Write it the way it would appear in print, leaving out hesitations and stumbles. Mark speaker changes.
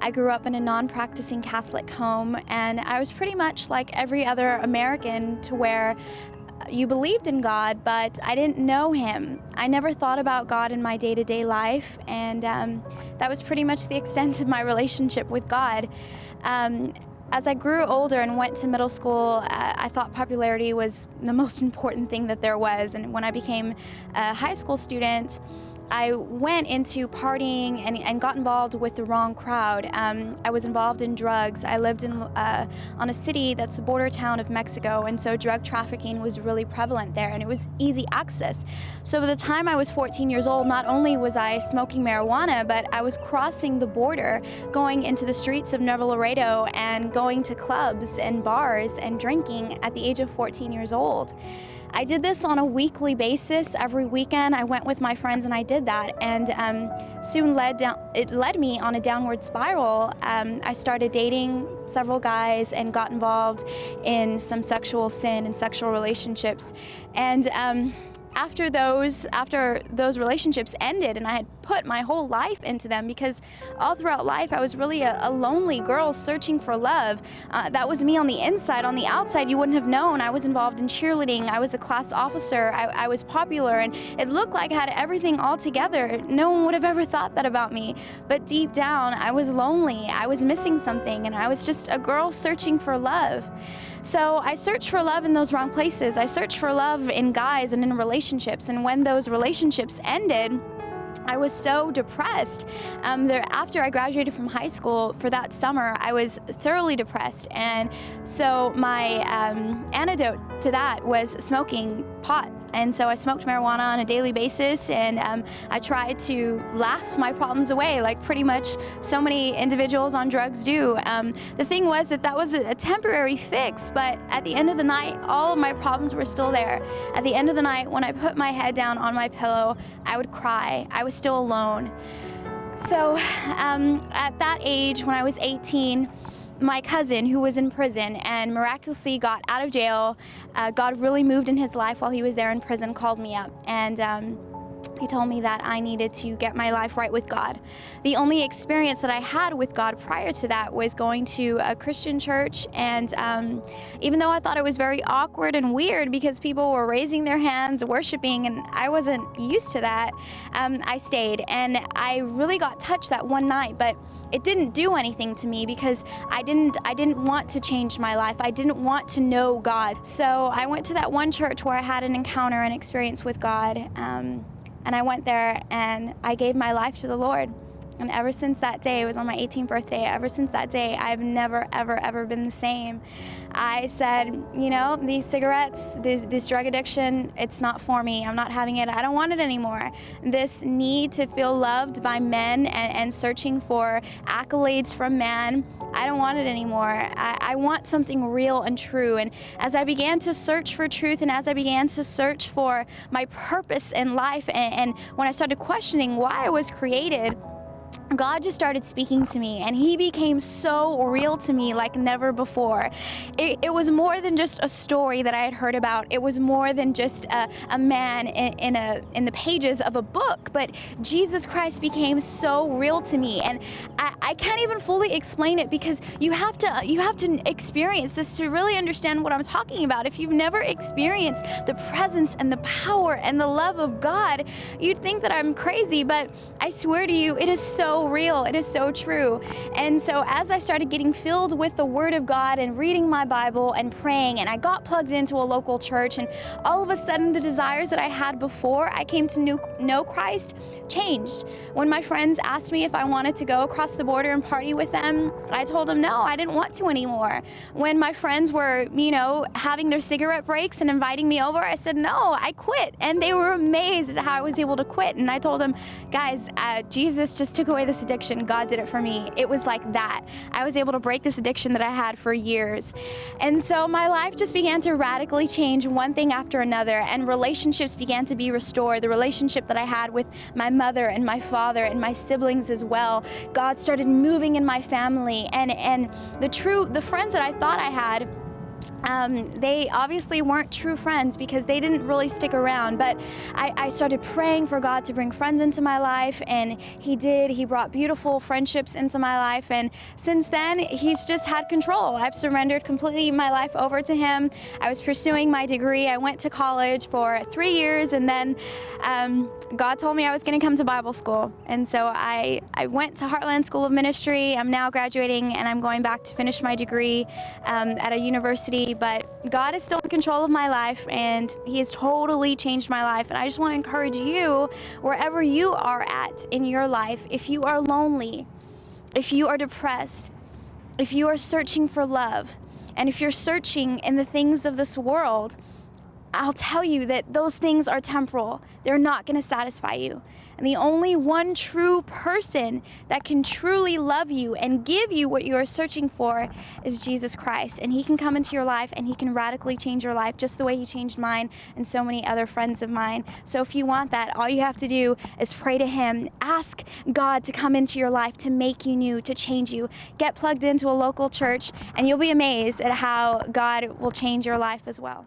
Speaker 1: I grew up in a non-practicing Catholic home, and I was pretty much like every other American to where you believed in God, but I didn't know Him. I never thought about God in my day-to-day life, and that was pretty much the extent of my relationship with God. As I grew older and went to middle school, I thought popularity was the most important thing that there was. And when I became a high school student, I went into partying and got involved with the wrong crowd. I was involved in drugs. I lived on a city that's the border town of Mexico, and so drug trafficking was really prevalent there, and it was easy access. So by the time I was 14 years old, not only was I smoking marijuana, but I was crossing the border, going into the streets of Nuevo Laredo and going to clubs and bars and drinking at the age of 14 years old. I did this on a weekly basis. Every weekend I went with my friends and I did that, and soon it led me on a downward spiral. I started dating several guys and got involved in some sexual sin and sexual relationships. And after those relationships ended, and I had put my whole life into them, because all throughout life I was really a lonely girl searching for love. That was me on the inside. On the outside, you wouldn't have known. I was involved in cheerleading. I was a class officer. I was popular, and it looked like I had everything all together. No one would have ever thought that about me. But deep down, I was lonely. I was missing something, and I was just a girl searching for love. So I searched for love in those wrong places. I searched for love in guys and in relationships. And when those relationships ended, I was so depressed. After I graduated from high school, for that summer, I was thoroughly depressed. And so my antidote to that was smoking pot. And so I smoked marijuana on a daily basis, and I tried to laugh my problems away, like pretty much so many individuals on drugs do. The thing was that was a temporary fix, but at the end of the night, all of my problems were still there. At the end of the night, when I put my head down on my pillow, I would cry. I was still alone. So at that age, when I was 18, my cousin, who was in prison and miraculously got out of jail, God really moved in his life while he was there in prison, called me up, and he told me that I needed to get my life right with God. The only experience that I had with God prior to that was going to a Christian church, and even though I thought it was very awkward and weird because people were raising their hands, worshiping, and I wasn't used to that, I stayed, and I really got touched that one night, but it didn't do anything to me because I didn't want to change my life. I didn't want to know God. So I went to that one church where I had an encounter, an experience with God. And I went there and I gave my life to the Lord. And ever since that day, it was on my 18th birthday, ever since that day, I've never, ever, ever been the same. I said, you know, these cigarettes, this drug addiction, it's not for me. I'm not having it. I don't want it anymore. This need to feel loved by men and searching for accolades from man, I don't want it anymore. I want something real and true. And as I began to search for truth, and as I began to search for my purpose in life, and when I started questioning why I was created, God just started speaking to me, and he became so real to me like never before. It was more than just a story that I had heard about. It was more than just a man in the pages of a book, but Jesus Christ became so real to me, and I can't even fully explain it, because you have to experience this to really understand what I'm talking about. If you've never experienced the presence and the power and the love of God, you'd think that I'm crazy, but I swear to you, it is so real. It is so true. And so as I started getting filled with the Word of God and reading my Bible and praying, and I got plugged into a local church, and all of a sudden the desires that I had before I came to know Christ changed. When my friends asked me if I wanted to go across the border and party with them, I told them no, I didn't want to anymore. When my friends were, you know, having their cigarette breaks and inviting me over, I said no, I quit. And they were amazed at how I was able to quit. And I told them, guys, Jesus just took away this addiction. God did it for me. It was like that. I was able to break this addiction that I had for years. And so my life just began to radically change, one thing after another, and relationships began to be restored. The relationship that I had with my mother and my father and my siblings as well. God started moving in my family, and the friends that I thought I had, They obviously weren't true friends because they didn't really stick around, but I started praying for God to bring friends into my life, and He did. He brought beautiful friendships into my life, and since then, He's just had control. I've surrendered completely my life over to Him. I was pursuing my degree. I went to college for 3 years, and then God told me I was going to come to Bible school, and so I went to Heartland School of Ministry. I'm now graduating, and I'm going back to finish my degree at a university. But God is still in control of my life, and He has totally changed my life. And I just want to encourage you, wherever you are at in your life, if you are lonely, if you are depressed, if you are searching for love, and if you're searching in the things of this world, I'll tell you that those things are temporal. They're not going to satisfy you. And the only one true person that can truly love you and give you what you are searching for is Jesus Christ. And He can come into your life, and He can radically change your life just the way He changed mine and so many other friends of mine. So if you want that, all you have to do is pray to Him. Ask God to come into your life, to make you new, to change you. Get plugged into a local church, and you'll be amazed at how God will change your life as well.